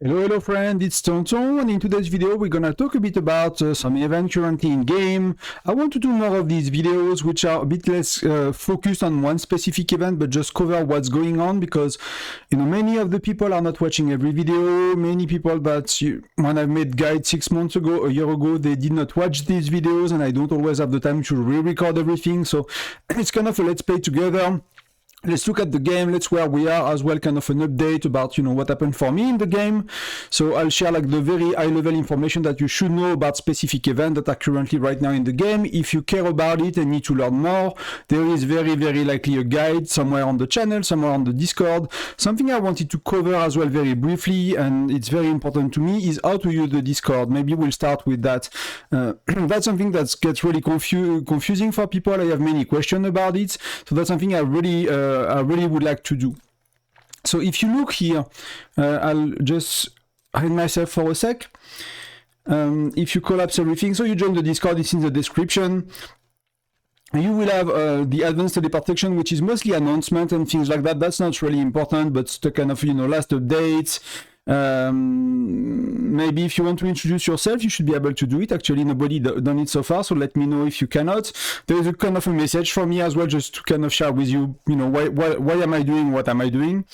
Hello friend, it's Tonton, and in today's video we're gonna talk a bit about some event currently in game. I want to do more of these videos which are a bit less focused on one specific event but just cover what's going on, because many of the people are not watching every video. Many people that when I've made guides 6 months ago, a year ago, they did not watch these videos, and I don't always have the time to re-record everything, so it's kind of a let's play together. Let's look at the game, let's where we are as well, kind of an update about, what happened for me in the game. So I'll share like the very high level information that you should know about specific events that are currently right now in the game. If you care about it and need to learn more, there is very, very likely a guide somewhere on the channel, somewhere on the Discord. Something I wanted to cover as well very briefly, and it's very important to me, is how to use the Discord. Maybe we'll start with that. That's something that gets really confusing for people. I have many questions about it. So that's something I really would like to do. So if you look here, I'll just hide myself for a sec. If you collapse everything, so you join the Discord, it's in the description. You will have the advanced teleportation, which is mostly announcement and things like that. That's not really important, but the kind of last updates. Maybe if you want to introduce yourself, you should be able to do it. Actually, nobody done it so far, so let me know if you cannot. There is a kind of a message from me as well, just to kind of share with you, why am I doing what am I doing.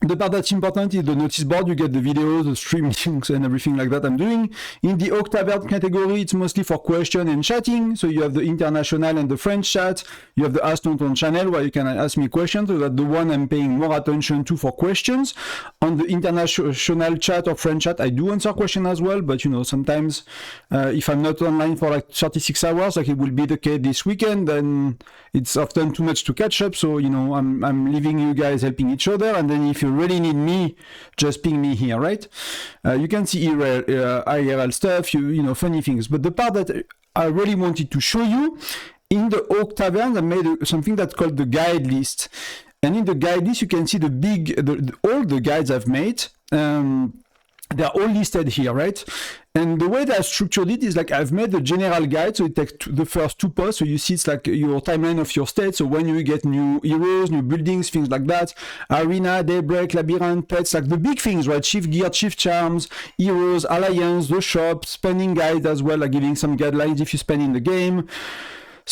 The part that's important is the notice board. You get the videos, the stream links, and everything like that I'm doing. In the Octavert category, it's mostly for question and chatting. So you have the international and the French chat. You have the Ask Tonton channel where you can ask me questions. So that's the one I'm paying more attention to for questions. On the international chat or French chat, I do answer questions as well. But sometimes if I'm not online for like 36 hours, like it will be the case this weekend, then it's often too much to catch up. So I'm leaving you guys helping each other, and then if you really need me, just ping me here, right? You can see IRL stuff, funny things. But the part that I really wanted to show you, in the Oak Tavern, I made something that's called the guide list. And in the guide list, you can see all the guides I've made. They're all listed here, right? And the way that I structured it is like I've made the general guide, so it takes the first 2 posts. So you see it's like your timeline of your state. So when you get new heroes, new buildings, things like that, arena, daybreak, labyrinth, pets, like the big things, right? Shift gear, shift charms, heroes, alliance, the shop, spending guide as well, like giving some guidelines if you spend in the game.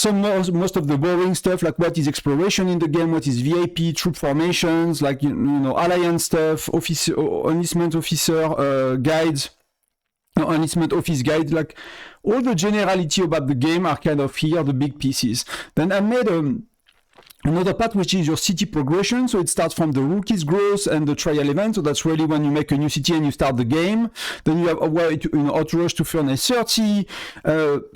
Most of the boring stuff, like what is exploration in the game, what is VIP, troop formations, like alliance stuff, enlistment officer guides, enlistment office guide, like all the generality about the game are kind of here, the big pieces. Then I made another part which is your city progression. So it starts from the rookies growth and the trial event. So that's really when you make a new city and you start the game. Then you have a way to how to rush to furnace 30.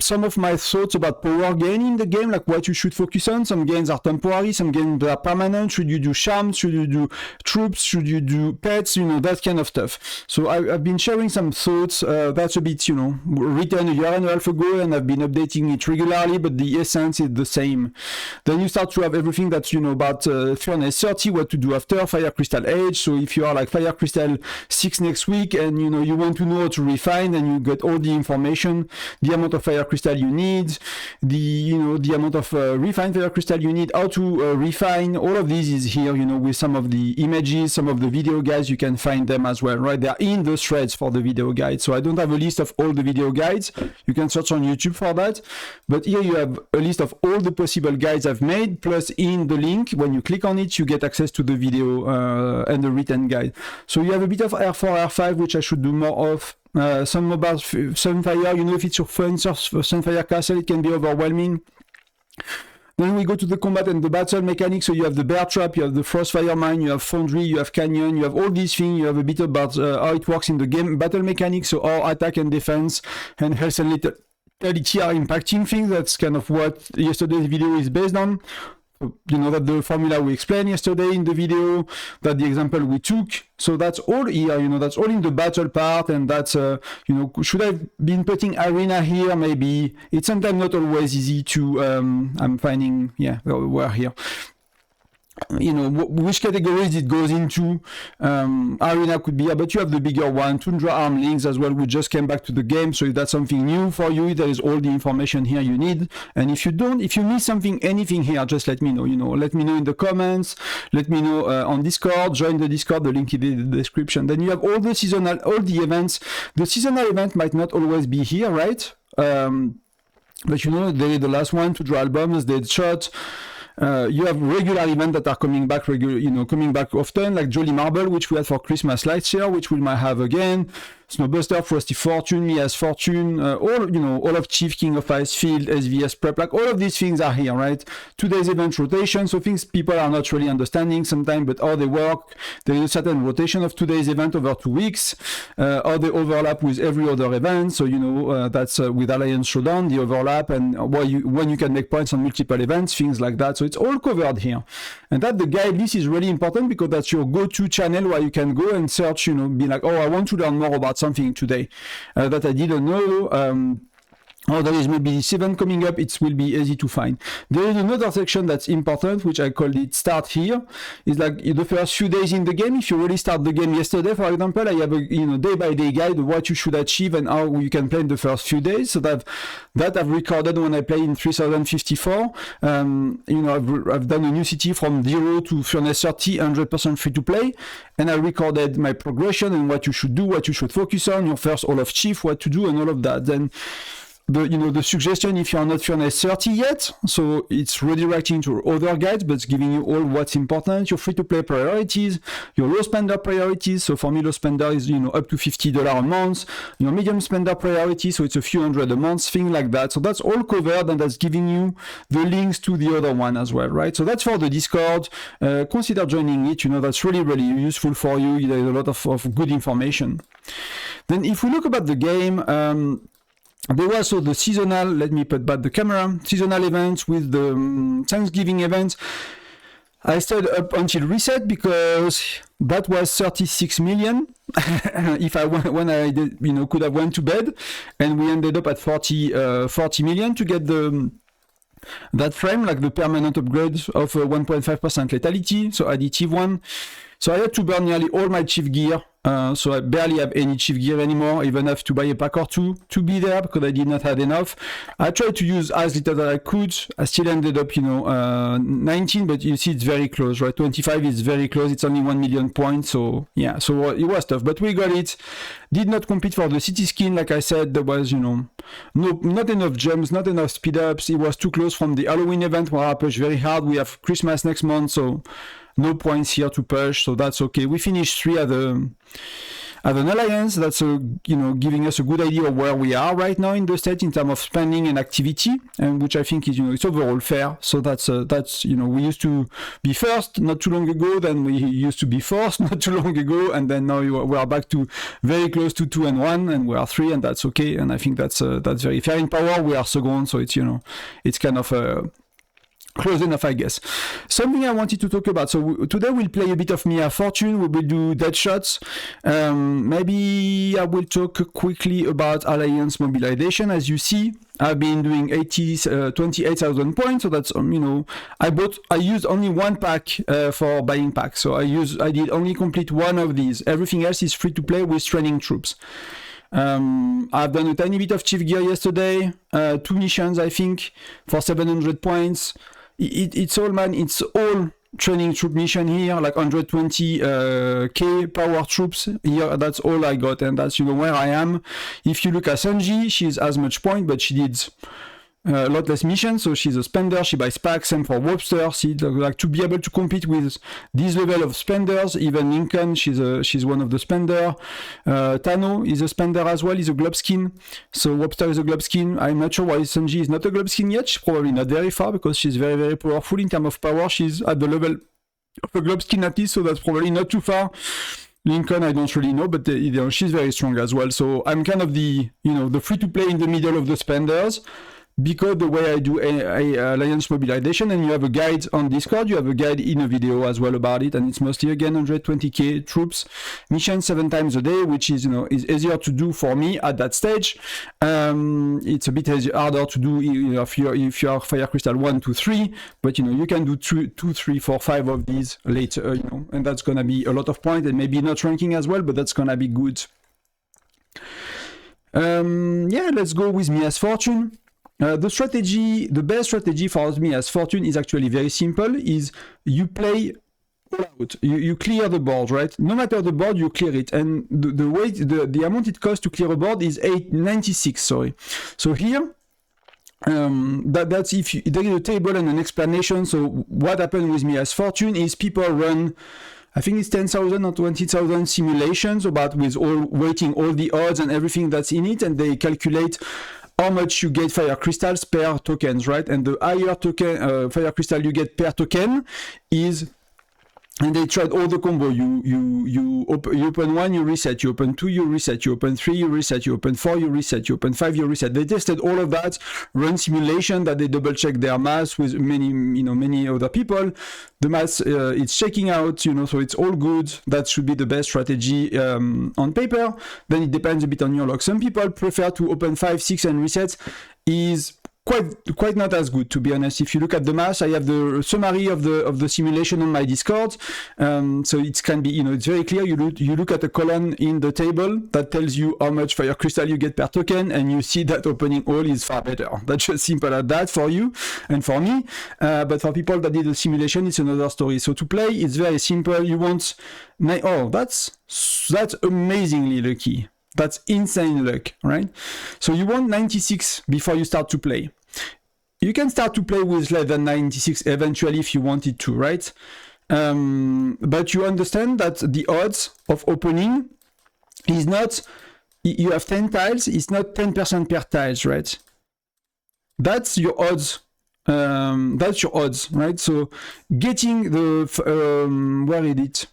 Some of my thoughts about power gain in the game, like what you should focus on. Some gains are temporary, some gains are permanent. Should you do charms? Should you do troops? Should you do pets? That kind of stuff. So I've been sharing some thoughts. That's a bit, written a year and a half ago, and I've been updating it regularly, but the essence is the same. Then you start to have everything that's about Furnace 30, what to do after Fire Crystal Age. So if you are like Fire Crystal 6 next week and you want to know how to refine, then you get all the information, the amount of Fire Crystal you need, the amount of refined Fire Crystal you need, how to refine. All of these is here, with some of the images, some of the video guides. You can find them as well, right? They're in the threads for the video guides. So I don't have a list of all the video guides. You can search on YouTube for that. But here you have a list of all the possible guides I've made, plus in the link, when you click on it, you get access to the video and the written guide. So you have a bit of R4, R5, which I should do more of. Some about Sunfire, if it's your Sunfire castle, it can be overwhelming. Then we go to the combat and the battle mechanics. So you have the bear trap, you have the frostfire mine, you have foundry, you have canyon, you have all these things. You have a bit about how it works in the game battle mechanics, so our attack and defense and health and lethality are impacting things. That's kind of what yesterday's video is based on. That the formula we explained yesterday in the video, that the example we took. So that's all here, that's all in the battle part, and that's, should I have been putting arena here? Maybe. It's sometimes not always easy to, I'm finding, yeah, we're here. which categories it goes into. Arena could be, but you have the bigger one, Tundra Arm Links as well. We just came back to the game, so if that's something new for you, there is all the information here you need. And if you miss anything here, just let me know. Let me know in the comments. Let me know on Discord. Join the Discord. The link is in the description. Then you have all the events. The seasonal event might not always be here, right? But the last one, Tundra Albums, Dead Shot. You have regular events that are coming back often, like Jolly Marble, which we had for Christmas last year, which we might have again. Snowbuster, Frosty Fortune, Mia's Fortune, all of Chief, King of Icefield, SVS Prep, like all of these things are here, right? Today's event rotation, so things people are not really understanding sometimes, but how they work. There is a certain rotation of today's event over 2 weeks, how they overlap with every other event. So that's with Alliance Showdown, the overlap, and when you can make points on multiple events, things like that. So it's all covered here, and that the guide list is really important because that's your go-to channel where you can go and search. Be like, oh, I want to learn more about something today that I didn't know. There is maybe this event coming up, it will be easy to find. There is another section that's important, which I called it Start Here. It's like the first few days in the game. If you really start the game yesterday, for example, I have a day-by-day guide of what you should achieve and how you can play in the first few days. So that I've recorded when I play in 3054. I've done a new city from 0 to Furnace 30, 100% free to play. And I recorded my progression and what you should do, what you should focus on, your first All of Chief, what to do, and all of that. Then the suggestion, if you are not Furnace 30 yet, so it's redirecting to other guides, but it's giving you all what's important, your free-to-play priorities, your low spender priorities. So for me, low spender is up to $50 a month. Your medium spender priority, so it's a few hundred a month, thing like that. So that's all covered, and that's giving you the links to the other one as well, right? So that's for the Discord. Consider joining it. That's really, really useful for you. There's a lot of good information. Then if we look about the game, there was also the seasonal, let me put back the camera, seasonal events with the Thanksgiving events. I stayed up until reset because that was 36 million. When I did, could have went to bed, and we ended up at 40 million to get that frame, like the permanent upgrade of 1.5% lethality, so additive one. So I had to burn nearly all my chief gear. So I barely have any chief gear anymore. I even have to buy a pack or two to be there because I did not have enough. I tried to use as little as I could. I still ended up, 19, but you see it's very close, right? 25 is very close. It's only 1 million points. So yeah, so it was tough, but we got it. Did not compete for the city skin. Like I said, there was, not enough gems, not enough speed ups. It was too close from the Halloween event where I pushed very hard. We have Christmas next month, so no points here to push, so that's okay. We finished 3 at an alliance. That's giving us a good idea of where we are right now in the state in terms of spending and activity, and which I think is it's overall fair. So that's we used to be first not too long ago, then we used to be fourth not too long ago, and then now we are back to very close to 2 and 1, and we are 3, and that's okay. And I think that's very fair. In power we are second, so it's it's kind of close enough, I guess. Something I wanted to talk about. So today we'll play a bit of Mia Fortune. We will do dead shots. Maybe I will talk quickly about Alliance mobilization. As you see, I've been doing 28,000 points. So that's I used only one pack for buying packs. So I did only complete one of these. Everything else is free to play with training troops. I've done a tiny bit of chief gear yesterday. 2 missions, I think, for 700 points. It's all training troop mission here, like 120k power troops here. That's all I got, and that's where I am. If you look at Sanji, she's as much point, but she did a lot less missions, so she's a spender. She buys packs. Same for Webster. See, like to be able to compete with this level of spenders. Even Lincoln, she's one of the spender. Tano is a spender as well. He's a globe skin. So Webster is a globe skin. I'm not sure why Sanji is not a globe skin yet. She's probably not very far because she's very, very powerful in terms of power. She's at the level of a globe skin at least, so that's probably not too far. Lincoln, I don't really know, but she's very strong as well. So I'm kind of the free to play in the middle of the spenders. because the way I do alliance mobilization, and you have a guide on Discord, you have a guide in a video as well about it, and it's mostly again 120k troops mission 7 times a day, which is, you know, is easier to do for me at that stage. It's a bit harder to do, you know, if you are Fire Crystal 1, 2, 3, but you know, you can do 2, 3, 4, 5 of these later, you know, and that's gonna be a lot of points, and maybe not ranking as well, but that's gonna be good. Yeah, let's go with Mia's Fortune. The best strategy for Mia's Fortune is actually very simple, is you play all out. You clear the board, right? No matter the board, you clear it. And the amount it costs to clear a board is 896, sorry. So here, that's if there is a table and an explanation. So what happened with Mia's Fortune is people run, I think it's 10,000 or 20,000 simulations with weighting all the odds and everything that's in it, and they calculate how much you get fire crystals per tokens, right? And the higher token fire crystal you get per token is, and they tried all the combo. You open 1, you reset. You open 2, you reset. You open 3, you reset. You open 4, you reset. You open 5, you reset. They tested all of that, run simulation that they double check their math with many other people. The math it's checking out, you know, so it's all good. That should be the best strategy on paper. Then it depends a bit on your luck. Some people prefer to open 5, 6 and reset. Is quite not as good, to be honest. If you look at the math, I have the summary of the simulation on my Discord, so it can be, you know, it's very clear. You look at a column in the table that tells you how much fire crystal you get per token, and you see that opening all is far better. That's just simple as that for you and for me, but for people that did the simulation, it's another story. So to play, it's very simple. You want that's amazingly lucky. That's insane luck, right? So you want 96 before you start to play. You can start to play with less than 96 eventually if you wanted to, right? But you understand that the odds of opening is not, you have 10 tiles, it's not 10% per tiles, right? That's your odds. That's your odds, right? So getting the, where is it?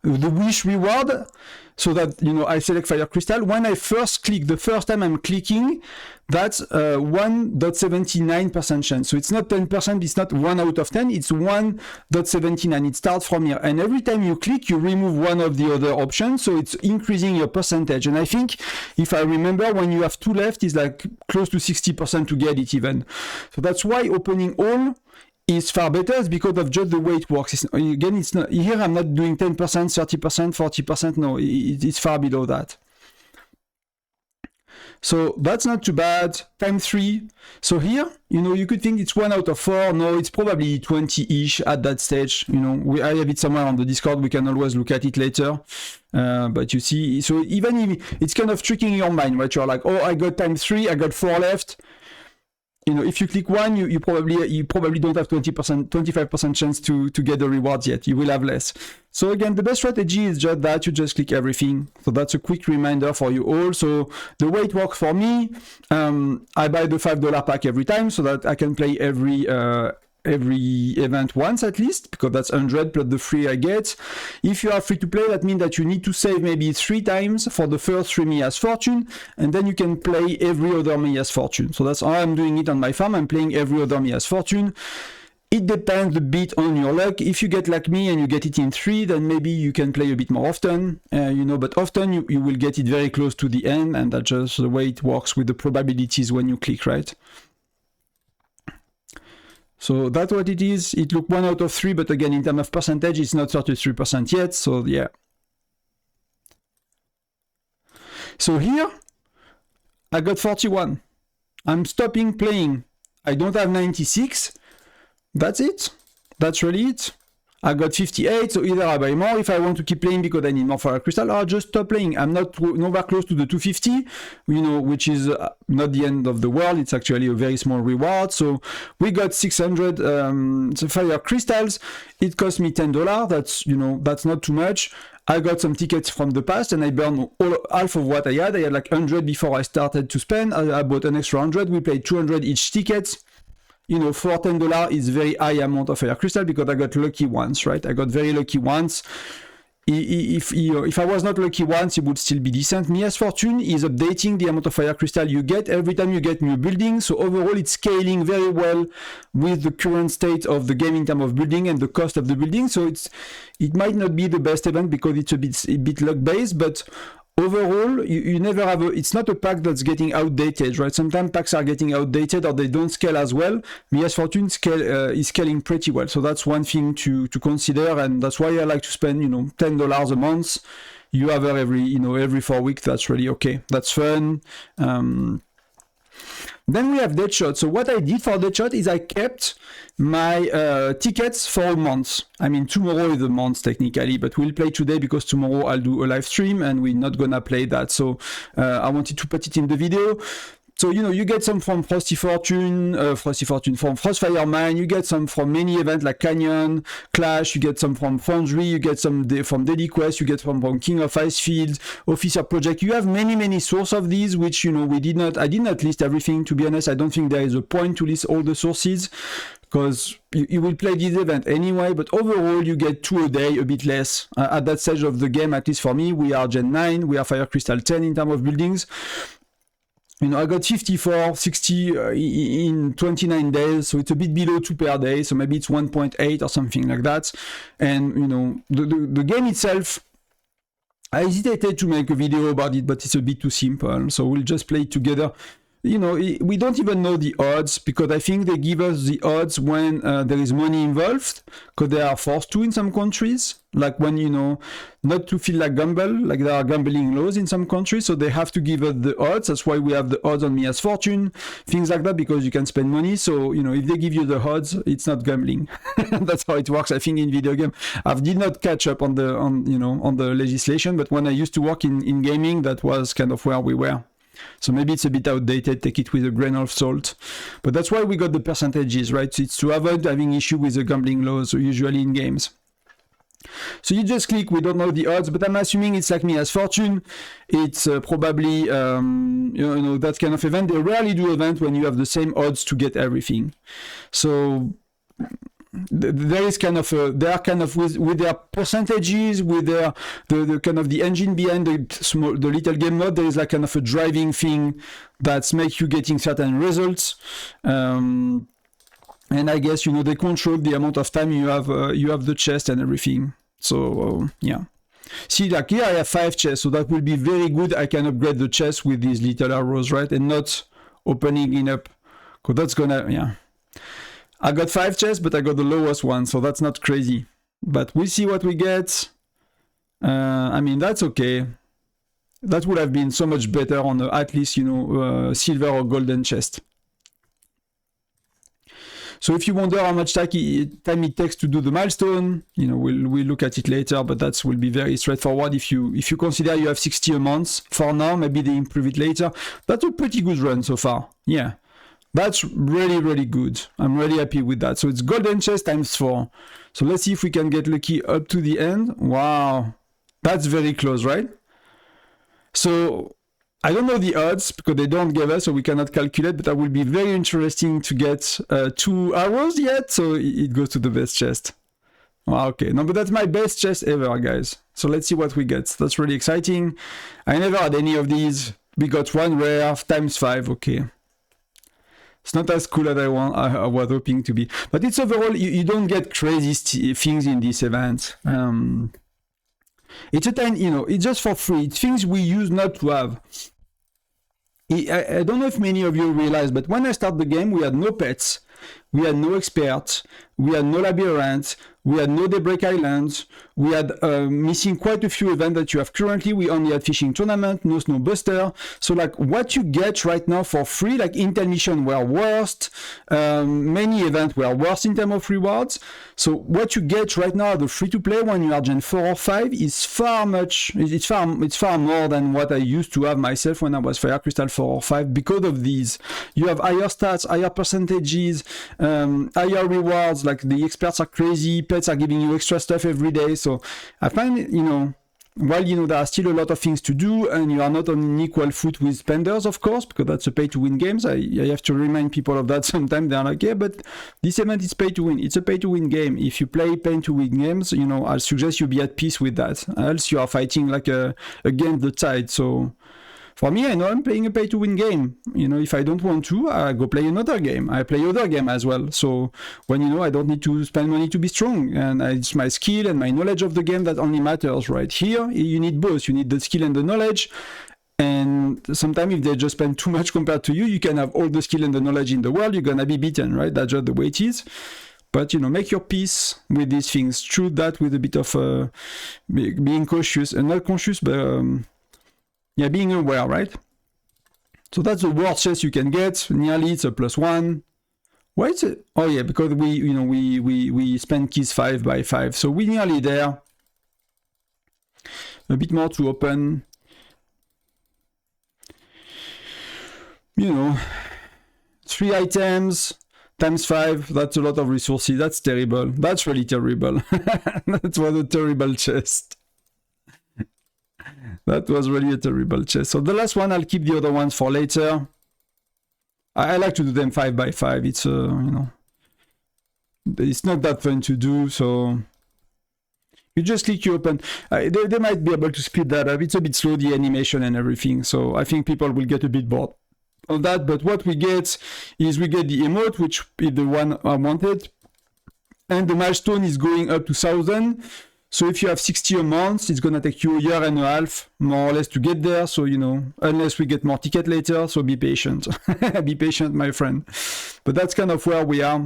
The wish reward, so that, you know, I select fire crystal. When I first click, the first time I'm clicking, that's 1.79% chance. So it's not 10%, it's not 1 out of 10, it's 1.79. It starts from here. And every time you click, you remove one of the other options. So it's increasing your percentage. And I think, if I remember, when you have 2 left, it's like close to 60% to get it even. So that's why opening all is far better. It's because of just the way it works. It's not here. I'm not doing 10%, 30%, 40%. No, it's far below that. So that's not too bad. Time 3. So here, you know, you could think it's 1 out of 4. No, it's probably 20-ish at that stage. You know, I have it somewhere on the Discord. We can always look at it later. But you see, so even if it's kind of tricking your mind, right? You're like, oh, I got time 3, I got 4 left. You know, if you click 1, you probably don't have 20%, 25% chance to get the rewards yet. You will have less. So again, the best strategy is just that you just click everything. So that's a quick reminder for you all. So the way it works for me, I buy the $5 pack every time so that I can play every event once at least, because that's 100 plus the free I get. If you are free to play, that means that you need to save maybe 3 times for the first 3 Mia's Fortune, and then you can play every other Mia's Fortune. So that's how I'm doing it on my farm. I'm playing every other Mia's Fortune. It depends a bit on your luck. If you get like me and you get it in 3, then maybe you can play a bit more often, you know, but often you will get it very close to the end, and that's just the way it works with the probabilities when you click, right? So that's what it is. It looked 1 out of 3, but again, in terms of percentage, it's not 33% yet. So yeah. So here, I got 41. I'm stopping playing. I don't have 96. That's it. That's really it. I got 58, so either I buy more if I want to keep playing because I need more fire crystal, or I just stop playing. I'm not nowhere close to the 250, you know, which is not the end of the world. It's actually a very small reward. So we got 600 fire crystals. It cost me $10. That's, you know, that's not too much. I got some tickets from the past and I burned half of what I had. I had like 100 before I started to spend. I bought an extra 100. We played 200 each tickets. You know, for $10 is very high amount of fire crystal because I got lucky once, right? I got very lucky once. if I was not lucky once, it would still be decent. Mia's Fortune is updating the amount of fire crystal you get every time you get new buildings. So overall, it's scaling very well with the current state of the game in terms of building and the cost of the building. So it might not be the best event because it's a bit luck based, but overall, you never have it's not a pack that's getting outdated, right? Sometimes packs are getting outdated or they don't scale as well. Mia's Fortune is scaling pretty well. So that's one thing to consider, and that's why I like to spend, $10 a month. You have every 4 weeks. That's really okay. That's fun. Then we have Deadshot. So what I did for Deadshot is I kept my tickets for a month. I mean, tomorrow is a month technically, but we'll play today because tomorrow I'll do a live stream and we're not gonna play that. So I wanted to put it in the video. So, you get some from Frosty Fortune, from Frostfire Mine, you get some from many events like Canyon, Clash, you get some from Foundry, you get some from Daily Quest, you get from King of Icefield, Officer Project. You have many sources of these, which, I did not list everything, to be honest. I don't think there is a point to list all the sources, because you will play this event anyway, but overall you get 2 a day, a bit less. At that stage of the game, at least for me, we are Gen 9, we are Fire Crystal 10 in terms of buildings. I got 54, 60 in 29 days, so it's a bit below 2 per day, so maybe it's 1.8 or something like that. And, the game itself, I hesitated to make a video about it, but it's a bit too simple, so we'll just play it together. We don't even know the odds, because I think they give us the odds when there is money involved, because they are forced to in some countries, like when, not to feel like gamble, like there are gambling laws in some countries, so they have to give us the odds. That's why we have the odds on Mia's Fortune, things like that, because you can spend money. So, if they give you the odds, it's not gambling. That's how it works, I think, in video game. I did not catch up on the legislation, but when I used to work in gaming, that was kind of where we were. So maybe it's a bit outdated, take it with a grain of salt. But that's why we got the percentages, right? So it's to avoid having issue with the gambling laws, usually in games. So you just click, we don't know the odds, but I'm assuming it's like Mia's Fortune. It's probably, that kind of event. They rarely do event when you have the same odds to get everything. So there is kind of they are kind of with their percentages, with their the kind of the engine behind the little game mode. There is like kind of a driving thing that makes you getting certain results, and I guess they control the amount of time you have the chest and everything. So yeah. See, like here I have 5 chests, so that will be very good. I can upgrade the chest with these little arrows, right, and not opening it up, because that's gonna I got 5 chests, but I got the lowest one, so that's not crazy. But we'll see what we get. I mean, that's okay. That would have been so much better on at least, silver or golden chest. So if you wonder how much time it takes to do the milestone, we'll look at it later, but that will be very straightforward. If you consider you have 60 a month for now, maybe they improve it later. That's a pretty good run so far. Yeah. That's really good. I'm really happy with that. So it's golden chest times 4. So let's see if we can get lucky up to the end. Wow. That's very close, right? So I don't know the odds because they don't give us, so we cannot calculate, but that will be very interesting to get 2 arrows yet. So it goes to the best chest. Wow, okay. No, but that's my best chest ever, guys. So let's see what we get. That's really exciting. I never had any of these. We got 1 rare times 5. Okay. It's not as cool as I was hoping to be. But it's overall, you don't get crazy things in this event. It's a tiny, it's just for free. It's things we use not to have. I don't know if many of you realize, but when I started the game, we had no pets, we had no experts, we had no labyrinth, we had no Daybreak Islands, we had missing quite a few events that you have currently. We only had fishing tournament, no snow buster. So like what you get right now for free, like Intel mission were worst, many events were worse in terms of rewards. So what you get right now, the free to play when you are Gen 4 or 5 is far more than what I used to have myself when I was Fire Crystal 4 or 5 because of these. You have higher stats, higher percentages, higher rewards, like the experts are crazy, pets are giving you extra stuff every day. So I find, while, you know, there are still a lot of things to do, and you are not on equal foot with spenders, of course, because that's a pay-to-win games. I have to remind people of that sometimes. They're like, yeah, but this event is pay-to-win. It's a pay-to-win game. If you play pay-to-win games, you know, I suggest you be at peace with that. Else you are fighting like against the tide. So for me, I know I'm playing a pay-to-win game. You know, if I don't want to, I go play another game. I play other game as well. So when, you know, I don't need to spend money to be strong, and it's my skill and my knowledge of the game that only matters. Right here, you need both. You need the skill and the knowledge. And sometimes if they just spend too much compared to you, you can have all the skill and the knowledge in the world. You're gonna be beaten, right? That's just the way it is. But, you know, make your peace with these things. Treat that with a bit of being cautious, and not conscious, but yeah, being aware, right? So that's the worst chest you can get. Nearly, it's a +1. Why is it? Oh yeah, because we spend keys 5 by 5, so we're nearly there. A bit more to open. You know, 3 items times 5. That's a lot of resources. That's terrible. That's really terrible. That was a terrible chest. That was really a terrible chest. So the last one, I'll keep the other ones for later. I like to do them 5 by 5. It's you know, it's not that fun to do. So you just click, you open. They might be able to speed that up. It's a bit slow, the animation and everything. So I think people will get a bit bored of that. But what we get is we get the emote, which is the one I wanted, and the milestone is going up to 1,000. So if you have 60 a month, it's going to take you a year and a half, more or less, to get there. So, you know, unless we get more ticket later, so be patient. Be patient, my friend. But that's kind of where we are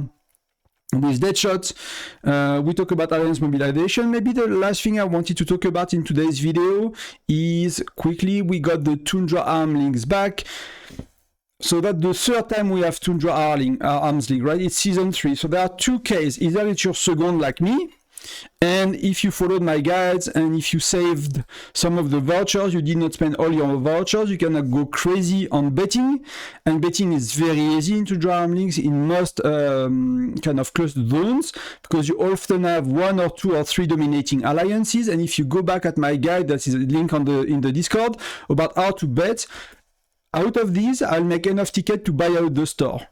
with Deadshot. We talk about alliance mobilization. Maybe the last thing I wanted to talk about in today's video is quickly, we got the Tundra Arm links back. So that's the third time we have Tundra Arms League, right? It's season 3. So there are 2 cases. Either it's your second like me, and if you followed my guides and if you saved some of the vouchers, you did not spend all your vouchers, you can go crazy on betting. And betting is very easy into Arm links in most kind of closed zones, because you often have 1 or 2 or 3 dominating alliances. And if you go back at my guide, that is a link on in the Discord, about how to bet, out of these, I'll make enough ticket to buy out the store.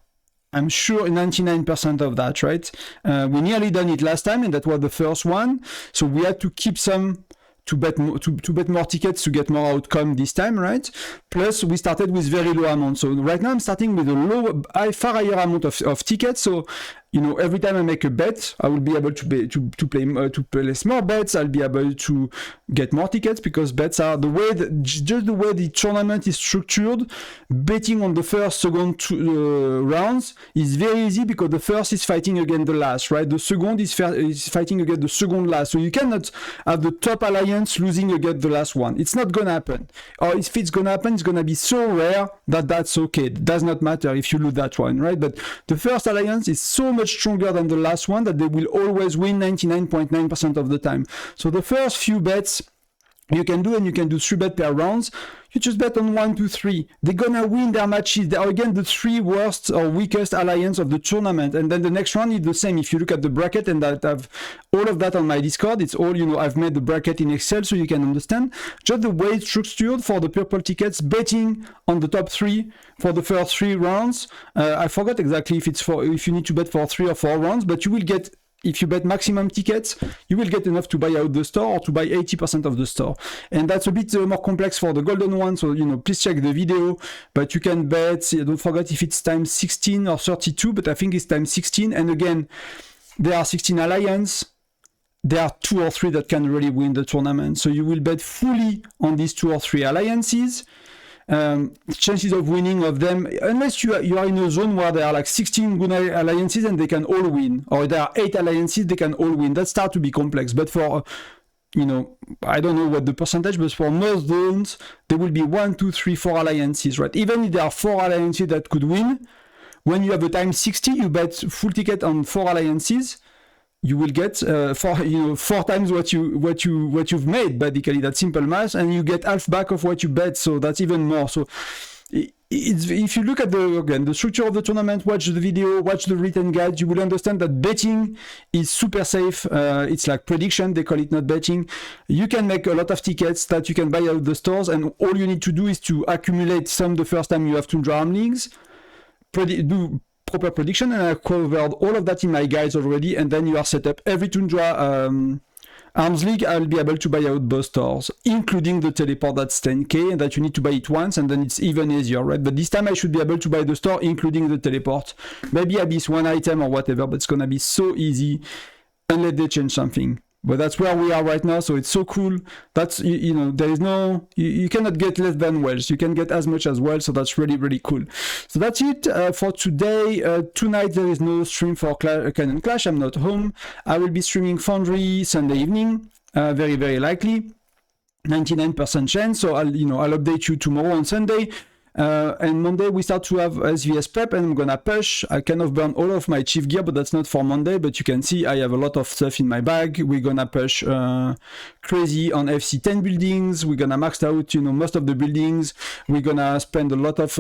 I'm sure 99% of that, right? We nearly done it last time, and that was the first one. So we had to keep some to bet more tickets to get more outcome this time, right? Plus, we started with very low amount. So right now I'm starting with a far higher amount of tickets. So, you know, every time I make a bet, I will be able to place more bets. I'll be able to get more tickets, because bets are the way just the way the tournament is structured. Betting on the first, second rounds is very easy, because the first is fighting against the last, right? The second is fighting against the second last. So you cannot have the top alliance losing against the last one. It's not gonna happen. Or if it's gonna happen, it's gonna be so rare that that's okay. It does not matter if you lose that one, right? But the first alliance is so much stronger than the last one that they will always win 99.9% of the time. So the first few bets you can do, and you can do 3 bets per rounds. You just bet on 1, 2, 3. They're gonna win their matches. They are again the 3 worst or weakest alliance of the tournament. And then the next round is the same. If you look at the bracket, and I have all of that on my Discord, it's all, you know, I've made the bracket in Excel so you can understand just the way it's structured for the purple tickets, betting on the top 3 for the first 3 rounds. I forgot exactly if you need to bet for 3 or 4 rounds, but you will get, if you bet maximum tickets, you will get enough to buy out the store, or to buy 80% of the store. And that's a bit more complex for the golden one, so, you know, please check the video. But you can bet, don't forget if it's times 16 or 32, but I think it's times 16. And again, there are 16 alliance. There are 2 or 3 that can really win the tournament. So you will bet fully on these 2 or 3 alliances. Chances of winning of them, unless you are in a zone where there are like 16 good alliances and they can all win, or there are 8 alliances, they can all win. That starts to be complex. But for, you know, I don't know what the percentage, but for most zones, there will be 1, 2, 3, 4 alliances, right? Even if there are 4 alliances that could win, when you have a time 60, you bet full ticket on 4 alliances, you will get 4 times what you've made. Basically, that's simple math, and you get half back of what you bet. So that's even more. So if you look at the structure of the tournament, watch the video, watch the written guide, you will understand that betting is super safe. It's like prediction, they call it, not betting. You can make a lot of tickets that you can buy out the stores, and all you need to do is to accumulate some the first time you have Tundra Arm Leagues, do proper prediction, and I covered all of that in my guides already, and then you are set up. Every Tundra Arms League, I'll be able to buy out both stores, including the teleport that's 10k, and that you need to buy it once, and then it's even easier, right? But this time I should be able to buy the store, including the teleport. Maybe I miss one item or whatever, but it's gonna be so easy unless they change something. But that's where we are right now, so it's so cool. That's, you know, there is no, you cannot get less than Wells. You can get as much as well, so that's really, really cool. So that's it for today. Tonight there is no stream for Cannon Clash. I'm not home. I will be streaming Foundry Sunday evening, very, very likely. 99% chance, so I'll update you tomorrow on Sunday. And Monday we start to have SVS prep, and I'm gonna push. I kind of burn all of my chief gear, but that's not for Monday. But you can see I have a lot of stuff in my bag. We're gonna push crazy on FC 10 buildings. We're gonna max out, most of the buildings. We're gonna spend a lot of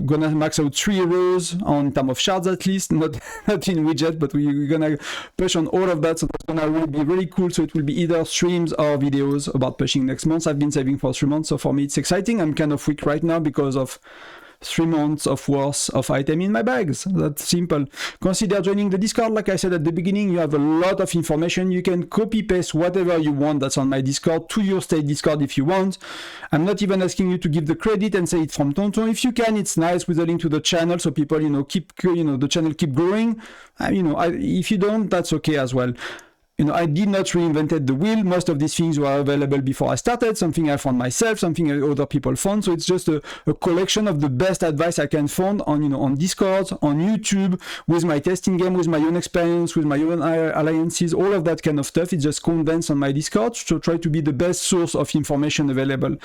gonna max out 3 heroes on term of shards at least, not in widget, but we're gonna push on all of that. So that's gonna be really cool. So it will be either streams or videos about pushing next month. I've been saving for 3 months, so for me it's exciting. I'm kind of weak right now because of 3 months of worth of item in my bags. That's simple. Consider joining the Discord. Like I said at the beginning, you have a lot of information. You can copy paste whatever you want that's on my Discord to your state Discord if you want. I'm not even asking you to give the credit and say it from Tonton. If you can, it's nice with a link to the channel, so people keep the channel keep growing. If you don't, that's okay as well. I did not reinvented the wheel. Most of these things were available before I started, something I found myself, something other people found. So it's just a collection of the best advice I can find on Discord, on YouTube, with my testing game, with my own experience, with my own alliances, all of that kind of stuff. It's just condensed on my Discord to try to be the best source of information available.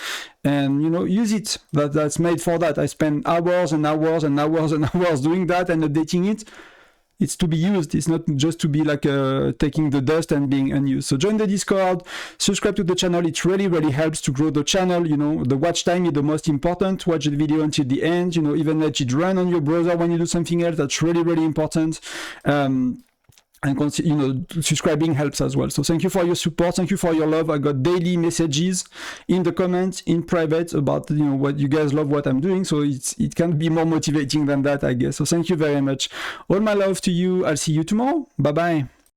And, use it. That's made for that. I spend hours and hours and hours and hours doing that and updating it. It's to be used. It's not just to be like taking the dust and being unused. So join the Discord, subscribe to the channel. It really, really helps to grow the channel. The watch time is the most important. Watch the video until the end. Even let it run on your browser when you do something else. That's really, really important. And subscribing helps as well. So thank you for your support. Thank you for your love. I got daily messages in the comments, in private, about what you guys love, what I'm doing. So it can be more motivating than that, I guess. So thank you very much. All my love to you. I'll see you tomorrow. Bye bye.